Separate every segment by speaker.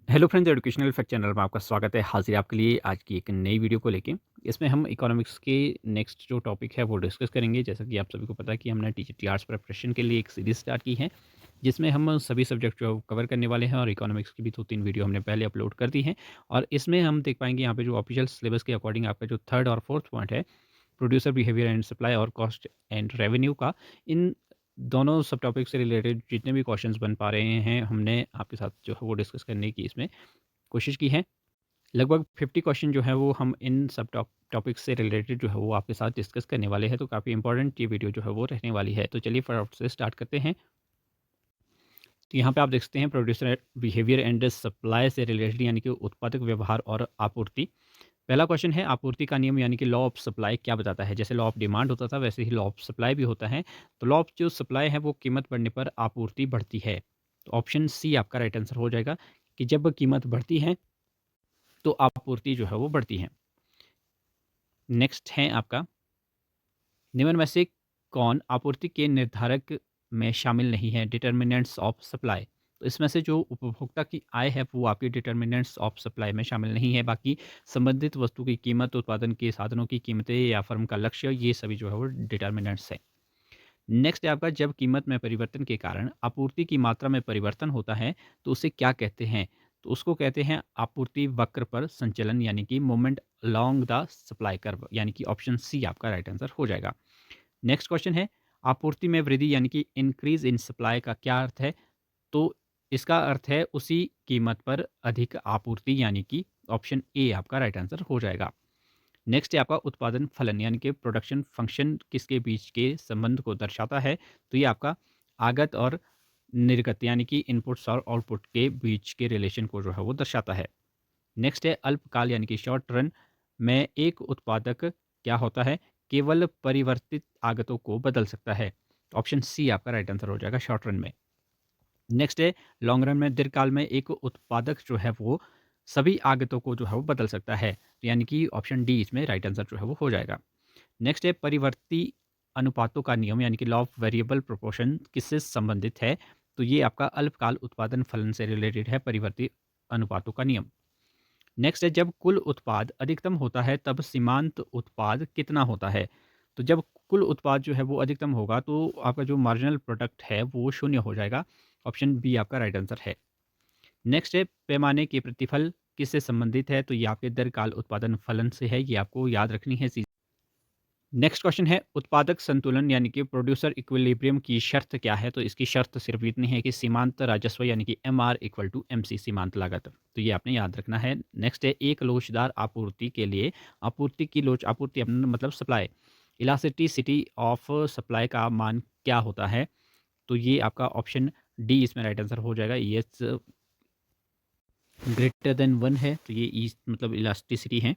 Speaker 1: Hello friends, educational fact channel में आपका स्वागत है। हाजिर आपके लिए आज की एक नई वीडियो को लेके। इसमें हम इकोनॉमिक्स के नेक्स्ट जो टॉपिक है वो डिस्कस करेंगे। जैसा कि आप सभी को पता है कि हमने टीजीटी आर्ट्स प्रिपरेशन के लिए एक सीरीज स्टार्ट की है, जिसमें हम सभी सब्जेक्ट जो कवर करने वाले हैं, और इकोनॉमिक्स की भी 2-3 वीडियो हमने पहले अपलोड कर दी हैं। और इसमें हम देख पाएंगे यहाँ पे जो ऑफिशियल सिलेबस के अकॉर्डिंग आपका जो थर्ड और फोर्थ पॉइंट है, प्रोड्यूसर बिहेवियर एंड सप्लाई और कॉस्ट एंड रेवेन्यू का, इन दोनों सब टॉपिक से रिलेटेड जितने भी क्वेश्चंस बन पा रहे हैं, हमने आपके साथ जो है वो डिस्कस करने की इसमें कोशिश की है। लगभग 50 क्वेश्चन जो है वो हम इन सब टॉपिक्स से रिलेटेड जो है वो आपके साथ डिस्कस करने वाले हैं, तो काफ़ी इंपॉर्टेंट ये वीडियो जो है वो रहने वाली है। तो चलिए फटाफट से स्टार्ट करते हैं। तो यहाँ पे आप देख सकते हैं प्रोड्यूसर बिहेवियर एंड सप्लाई से रिलेटेड, यानी कि उत्पादक व्यवहार और आपूर्ति। पहला क्वेश्चन है, आपूर्ति का नियम यानी कि लॉ ऑफ सप्लाई क्या बताता है। जैसे लॉ ऑफ डिमांड होता था, वैसे ही लॉ ऑफ सप्लाई भी होता है। तो लॉ ऑफ जो सप्लाई है वो कीमत बढ़ने पर आपूर्ति बढ़ती है। तो ऑप्शन सी आपका राइट आंसर हो जाएगा कि जब कीमत बढ़ती है तो आपूर्ति जो है वो बढ़ती है। नेक्स्ट है आपका, निम्न में से कौन आपूर्ति के निर्धारक में शामिल नहीं है, डिटर्मिनेंट्स ऑफ सप्लाई। तो इसमें से जो उपभोक्ता की आय है वो आपकी डिटर्मिनेंट्स ऑफ सप्लाई में शामिल नहीं है। बाकी संबंधित वस्तु की कीमत, उत्पादन के साधनों की कीमतें या फर्म का लक्ष्य, ये सभी जो है वो डिटर्मिनेंट्स है। नेक्स्ट है आपका, जब कीमत में परिवर्तन के कारण आपूर्ति की मात्रा में परिवर्तन होता है तो उसे क्या कहते हैं। तो उसको कहते हैं आपूर्ति वक्र पर संचलन, यानी कि movement along the supply curve, यानी कि ऑप्शन सी आपका राइट आंसर हो जाएगा। नेक्स्ट क्वेश्चन है, आपूर्ति में वृद्धि यानी कि इंक्रीज इन सप्लाई का क्या अर्थ है। तो इसका अर्थ है उसी कीमत पर अधिक आपूर्ति, यानी कि ऑप्शन ए आपका राइट आंसर हो जाएगा। नेक्स्ट है आपका उत्पादन फलन, यानी कि प्रोडक्शन फंक्शन किसके बीच के संबंध को दर्शाता है। तो ये आपका आगत और निर्गत, यानी कि इनपुट्स और आउटपुट के बीच के रिलेशन को जो है वो दर्शाता है। नेक्स्ट है अल्पकाल, यानी कि शॉर्ट रन में एक उत्पादक क्या होता है, केवल परिवर्तित आगतों को बदल सकता है। ऑप्शन सी आपका राइट आंसर हो जाएगा, शॉर्ट रन में। नेक्स्ट है लॉन्ग रन में, दीर्घकाल में एक उत्पादक जो है वो सभी आगतों को जो है वो बदल सकता है। तो यानी कि ऑप्शन डी इसमें राइट आंसर जो है वो हो जाएगा। नेक्स्ट है परिवर्ती अनुपातों का नियम, यानी कि लॉ ऑफ वेरिएबल प्रोपोर्शन किससे संबंधित है। तो ये आपका अल्पकाल उत्पादन फलन से रिलेटेड है, परिवर्ती अनुपातों का नियम। नेक्स्ट है, जब कुल उत्पाद अधिकतम होता है तब सीमांत उत्पाद कितना होता है। तो जब कुल उत्पाद जो है वो अधिकतम होगा तो आपका जो मार्जिनल प्रोडक्ट है वो शून्य हो जाएगा। ऑप्शन बी आपका राइट आंसर है। नेक्स्ट है, पैमाने के प्रतिफल किससे संबंधित है। तो ये आपके दीर्घकाल उत्पादन फलन से है, ये आपको याद रखनी है चीज़। नेक्स्ट क्वेश्चन है, उत्पादक संतुलन यानी कि प्रोड्यूसर इक्विलिब्रियम की शर्त क्या है। तो इसकी शर्त सिर्फ इतनी है कि सीमांत राजस्व यानी कि MR इक्वल टू MC, सीमांत लागत। तो ये आपने याद रखना है। नेक्स्ट है, एक लोचदार आपूर्ति के लिए आपूर्ति की लोच, आपूर्ति अपना मतलब सप्लाई, इलास्टिसिटी ऑफ सप्लाई का मान क्या होता है। तो ये आपका ऑप्शन डी इसमें राइट आंसर हो जाएगा। ES ग्रेटर देन 1 है, तो ये ई मतलब इलास्टिसिटी है।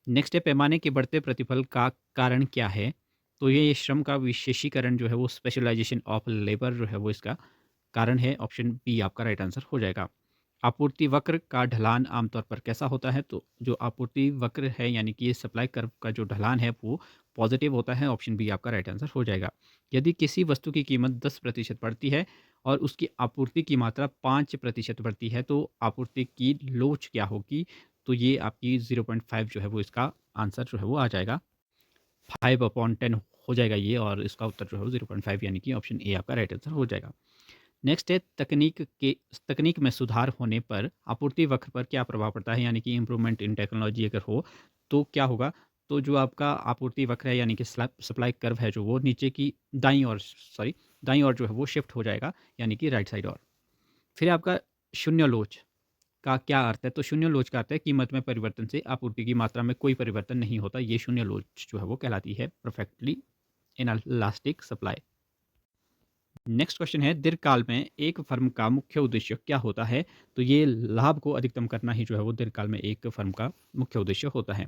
Speaker 1: नेक्स्ट है, पैमाने के बढ़ते प्रतिफल का कारण क्या है। तो ये श्रम का विशेषीकरण जो है वो स्पेशलाइजेशन ऑफ लेबर जो है वो इसका कारण है। ऑप्शन बी आपका राइट आंसर हो जाएगा। आपूर्ति वक्र का ढलान आमतौर पर कैसा होता है। तो जो आपूर्ति वक्र है, यानी कि ये सप्लाई कर्व का जो ढलान है वो पॉजिटिव होता है। ऑप्शन बी आपका राइट आंसर हो जाएगा। यदि किसी वस्तु की कीमत 10% बढ़ती है और उसकी आपूर्ति की मात्रा 5% बढ़ती है तो आपूर्ति की लोच क्या होगी। तो ये आपकी 0.5 जो है वो इसका आंसर जो है वो आ जाएगा। 5/10 हो जाएगा ये, और इसका उत्तर जो है वो 0.5, यानी कि ऑप्शन ए आपका राइट आंसर हो जाएगा। नेक्स्ट है, तकनीक में सुधार होने पर आपूर्ति वक्र पर क्या प्रभाव पड़ता है, यानी कि इम्प्रूवमेंट इन टेक्नोलॉजी अगर हो तो क्या होगा। तो जो आपका आपूर्ति वक्र है, यानी कि सप्लाई कर्व है जो वो नीचे की दाईं ओर जो है वो शिफ्ट हो जाएगा, यानी कि राइट साइड और। फिर आपका शून्य लोच का क्या अर्थ है। तो शून्य लोच का अर्थ है कीमत में परिवर्तन से आपूर्ति की मात्रा में कोई परिवर्तन नहीं होता। ये शून्य लोच जो है वो कहलाती है perfectly inelastic supply. Next question है, दीर्घकाल में एक फर्म का मुख्य उद्देश्य क्या होता है। तो ये लाभ को अधिकतम करना ही जो है वो दीर्घकाल में एक फर्म का मुख्य उद्देश्य होता है।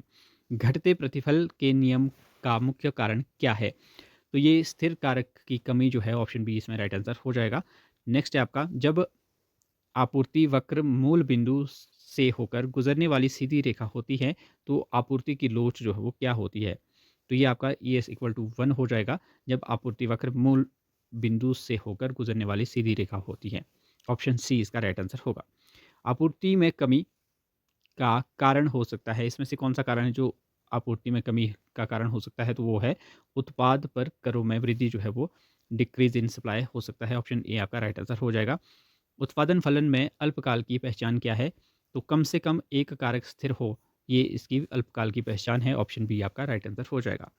Speaker 1: घटते प्रतिफल के नियम का मुख्य कारण क्या है। तो ये स्थिर कारक की कमी जो है, ऑप्शन बी इसमें राइट आंसर हो जाएगा। नेक्स्ट है आपका, जब आपूर्ति वक्र मूल बिंदु से होकर गुजरने वाली सीधी रेखा होती है तो आपूर्ति की लोच जो है वो क्या होती है। तो ये आपका ES इक्वल टू 1 हो जाएगा, जब आपूर्ति वक्र मूल बिंदु से होकर गुजरने वाली सीधी रेखा होती है। ऑप्शन सी इसका राइट आंसर होगा। आपूर्ति में कमी का कारण हो सकता है, इसमें से कौन-सा कारण है जो आपूर्ति में कमी का कारण हो सकता है? तो वो है उत्पाद पर करों में वृद्धि जो है वो डिक्रीज़ इन सप्लाई हो सकता है। ऑप्शन ए आपका राइट आंसर हो जाएगा। उत्पादन फलन में अल्पकाल की पहचान क्या है? तो कम से कम एक कारक स्थिर हो, ये इसकी अल्पकाल की पहचान है। ऑप्शन बी आपका राइट आंसर हो जाएगा।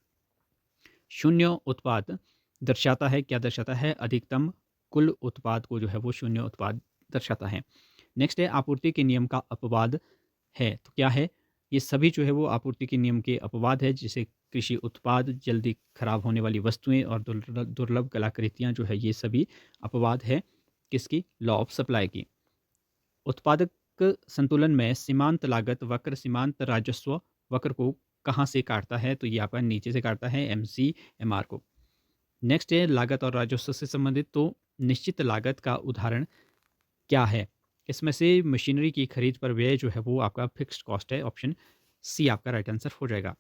Speaker 1: शून्य उत्पाद दर्शाता है, क्या दर्शाता है? अधिकतम कुल उत्पाद को जो है वो शून्य उत्पाद दर्शाता है। नेक्स्ट है आपूर्ति के नियम का अपवाद है, तो क्या है? ये सभी जो है वो आपूर्ति के नियम के अपवाद है, जैसे कृषि उत्पाद, जल्दी खराब होने वाली वस्तुएं और दुर्लभ कलाकृतियां जो है ये सभी अपवाद है किसकी? लॉ ऑफ सप्लाई की। उत्पादक संतुलन में सीमांत लागत वक्र सीमांत राजस्व वक्र को कहाँ से काटता है? तो ये आपका नीचे से काटता है, एमसी एमआर को। नेक्स्ट है लागत और राजस्व से संबंधित, तो निश्चित लागत का उदाहरण क्या है? इसमें से मशीनरी की खरीद पर व्यय जो है वो आपका फिक्स्ड कॉस्ट है। ऑप्शन सी आपका राइट आंसर हो जाएगा।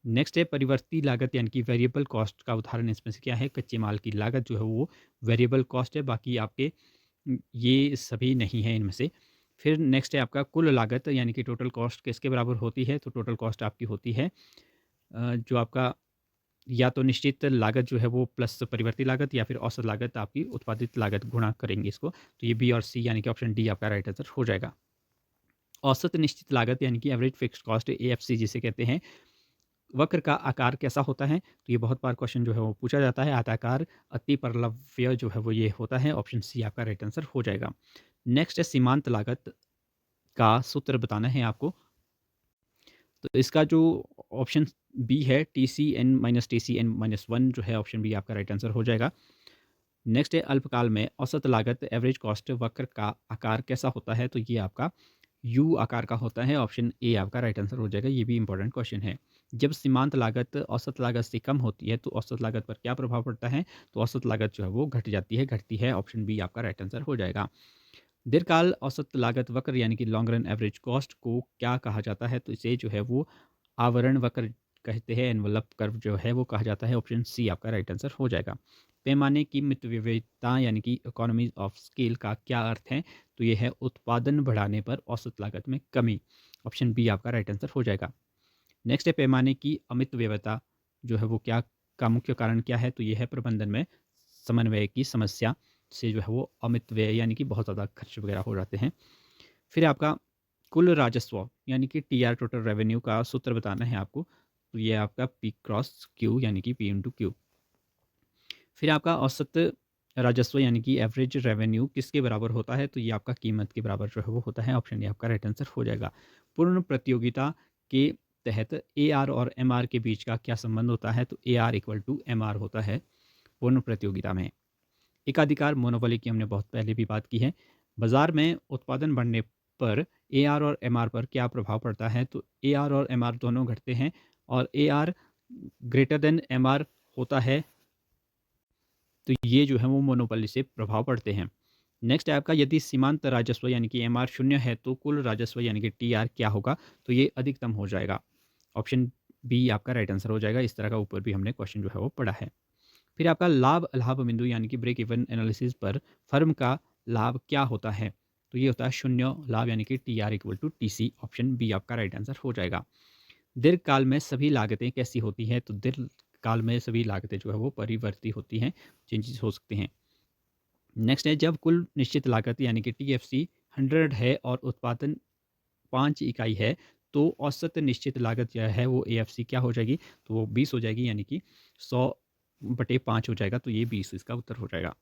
Speaker 1: नेक्स्ट है परिवर्ती लागत यानी कि वेरिएबल कॉस्ट का उदाहरण इसमें से क्या है? कच्चे माल की लागत जो है वो वेरिएबल कॉस्ट है, बाकी आपके ये सभी नहीं है इनमें से। फिर नेक्स्ट है आपका कुल लागत यानी कि टोटल कॉस्ट किसके बराबर होती है? तो टोटल कॉस्ट आपकी होती है जो आपका या तो निश्चित लागत जो है वो प्लस परिवर्ती लागत या फिर औसत लागत आपकी उत्पादित लागत गुणा करेंगे इसको। तो ये बी और सी यानी कि ऑप्शन डी आपका राइट आंसर हो जाएगा। औसत निश्चित लागत यानी कि एवरेज फिक्स्ड कॉस्ट एएफसी जिसे कहते हैं, वक्र का आकार कैसा होता है? तो ये बहुत बार क्वेश्चन जो है वो पूछा जाता है। आयताकार अति परलव्य जो है वो ये होता है। ऑप्शन सी आपका राइट आंसर हो जाएगा। नेक्स्ट है सीमांत लागत का सूत्र बताना है आपको। तो इसका जो ऑप्शन बी है, TCN-TCN-1 जो है, ऑप्शन बी आपका राइट आंसर हो जाएगा। नेक्स्ट है अल्पकाल में औसत लागत एवरेज कॉस्ट वक्र का आकार कैसा होता है? तो ये आपका यू आकार का होता है। ऑप्शन ए आपका राइट आंसर हो जाएगा। ये भी इंपॉर्टेंट क्वेश्चन है। जब सीमांत लागत औसत लागत से कम होती है तो औसत लागत पर क्या प्रभाव पड़ता है? तो औसत लागत जो है वो घट जाती है, घटती है। ऑप्शन बी आपका राइट आंसर हो जाएगा। दीर्घकाल औसत लागत वक्र यानी कि लॉन्ग रन एवरेज कॉस्ट को क्या कहा जाता है? तो इसे जो है वो आवरण वक्र कहते हैं। एनवलप कर्व जो है वो कहा जाता है। ऑप्शन सी आपका राइट आंसर हो जाएगा। पैमाने की मितव्ययिता यानी कि इकोनॉमीज ऑफ स्केल का क्या अर्थ है? तो ये है उत्पादन बढ़ाने पर औसत लागत में कमी। ऑप्शन बी आपका राइट आंसर हो जाएगा। नेक्स्ट है पैमाने की अमितव्ययिता जो है वो क्या का मुख्य कारण क्या है? तो ये है प्रबंधन में समन्वय की समस्या से जो है वो अमित व्यय यानी कि बहुत ज़्यादा खर्च वगैरह हो जाते हैं। फिर आपका कुल राजस्व यानी कि टीआर टोटल रेवेन्यू का सूत्र बताना है आपको। तो ये आपका पी क्रॉस क्यू यानी कि पी इंटू क्यू। फिर आपका औसत राजस्व यानी कि एवरेज रेवेन्यू किसके बराबर होता है? तो ये आपका कीमत के बराबर जो है वो होता है। ऑप्शन ए आपका राइट आंसर हो जाएगा। पूर्ण प्रतियोगिता के तहत ए आर और एम आर के बीच का क्या संबंध होता है? तो A R equal to M R होता है पूर्ण प्रतियोगिता में। एकाधिकार मोनोपोली की हमने बहुत पहले भी बात की है। बाजार में उत्पादन बढ़ने पर एआर और एमआर पर क्या प्रभाव पड़ता है? तो एआर और एमआर दोनों घटते हैं और एआर ग्रेटर देन एमआर होता है, तो ये जो है वो मोनोपोली से प्रभाव पड़ते हैं। नेक्स्ट है आपका यदि सीमांत राजस्व यानी कि एमआर शून्य है तो कुल राजस्व यानी कि टीआर क्या होगा? तो ये अधिकतम हो जाएगा। ऑप्शन बी आपका राइट आंसर हो जाएगा। इस तरह का ऊपर भी हमने क्वेश्चन जो है वो पढ़ा है। फिर आपका लाभ अलाभ बिंदु यानी कि ब्रेक इवन एनालिसिस पर फर्म का लाभ क्या होता है? तो ये होता है शून्य लाभ यानी कि T R equal to T C. Option B आपका राइट आंसर हो जाएगा। दीर्घकाल में सभी लागतें कैसी होती हैं? तो दीर्घकाल में सभी लागतें जो है वो परिवर्ती होती हैं, चेंजेस हो सकते हैं। नेक्स्ट है जब कुल निश्चित लागत यानी कि टी एफ सी 100 है और उत्पादन 5 इकाई है तो औसत निश्चित लागत जो है वो ए एफ सी क्या हो जाएगी? तो वो 20 हो जाएगी यानी कि 100/5 हो जाएगा। तो ये 20 इसका उत्तर हो जाएगा।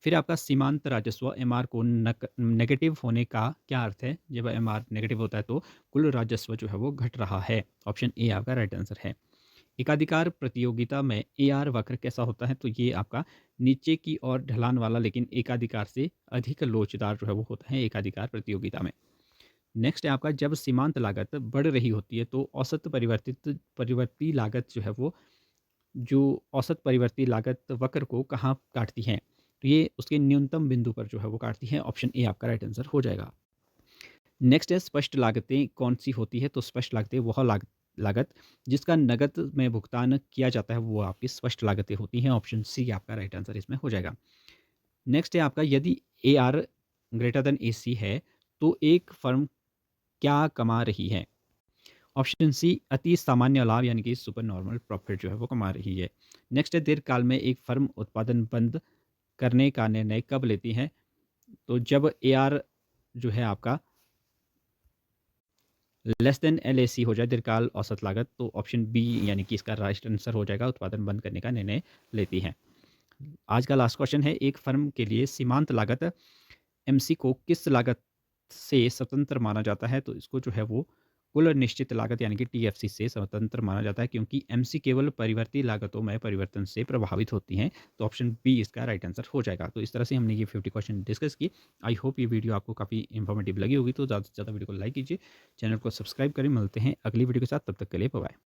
Speaker 1: फिर आपका सीमांत राजस्व एम आर को नेगेटिव होने का क्या अर्थ है? जब एम आर नेगेटिव होता है तो कुल राजस्व जो है वो घट रहा है। ऑप्शन ए आपका राइट आंसर है। एकाधिकार प्रतियोगिता में ए आर वक्र कैसा होता है? तो ये आपका नीचे की ओर ढलान वाला लेकिन एकाधिकार से अधिक लोचदार जो है वो होता है एकाधिकार प्रतियोगिता में। नेक्स्ट है आपका जब सीमांत लागत बढ़ रही होती है तो औसत परिवर्ती लागत जो है वो जो औसत परिवर्ती लागत वक्र को कहाँ काटती है? तो ये उसके न्यूनतम बिंदु पर जो है वो काटती है। ऑप्शन ए आपका राइट आंसर हो जाएगा। नेक्स्ट है स्पष्ट लागतें कौन सी होती है? तो स्पष्ट लागतें वह लागत जिसका नकद में भुगतान किया जाता है वो आपकी स्पष्ट लागतें होती हैं। ऑप्शन सी आपका राइट आंसर इसमें हो जाएगा। नेक्स्ट है आपका यदि ए आर ग्रेटर देन ए सी है तो एक फर्म क्या कमा रही है? ऑप्शन सी, अति सामान्य लाभ यानी कि सुपर नॉर्मल प्रॉफिट जो है वो कमा रही है। नेक्स्ट है, दीर्घकाल में एक फर्म उत्पादन बंद करने का निर्णय कब लेती है? तो जब एआर जो है आपका लेस देन एलएसी हो जाए, दीर्घकाल औसत लागत, तो ऑप्शन बी यानी कि इसका राइट आंसर हो जाएगा, उत्पादन बंद करने का निर्णय लेती है। आज का लास्ट क्वेश्चन है, एक फर्म के लिए सीमांत लागत एमसी को किस लागत से स्वतंत्र माना जाता है? तो इसको जो है वो कुल निश्चित लागत यानी कि टीएफसी से स्वतंत्र माना जाता है, क्योंकि एमसी केवल परिवर्ती लागतों में परिवर्तन से प्रभावित होती हैं। तो ऑप्शन बी इसका राइट आंसर हो जाएगा। तो इस तरह से हमने ये 50 क्वेश्चन डिस्कस किए। आई होप ये वीडियो आपको काफ़ी इन्फॉर्मेटिव लगी होगी। तो ज़्यादा से ज़्यादा वीडियो को लाइक कीजिए, चैनल को सब्सक्राइब करें। मिलते हैं अगली वीडियो के साथ, तब तक के लिए बाय बाय।